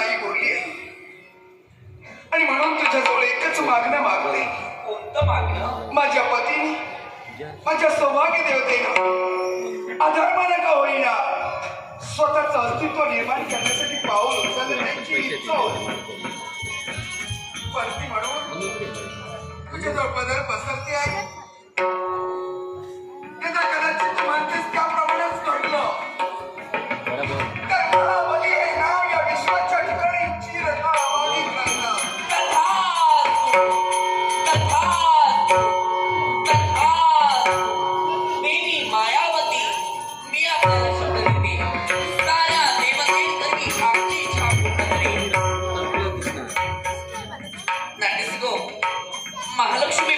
नाही बोलली आहे. आणि म्हणून तुझ्याजवळ एकच मागणं मागते. कोणतं मागणं? माझ्या पतीने, माझ्या सौभाग्य देवतेनं अधर्मानं का होईना स्वतःचं अस्तित्व निर्माण करण्यासाठी पाऊल उचललं त्यांची इच्छा होती. पती म्हणून तुझ्याजवळ पदर पसरते आहे. त्याचा कदाचित तू म्हणतेस त्याप्रमाणेच घडलं तर महाबली हे नाव या विश्वाच्या ठिकाणी चिरकाल राहणार. देवी मायावती, मी आपल्याला शब्द देते, साऱ्या देवतेतरी आपली इच्छा पूर्ण करेल. नक्कीच गो, महालक्ष्मी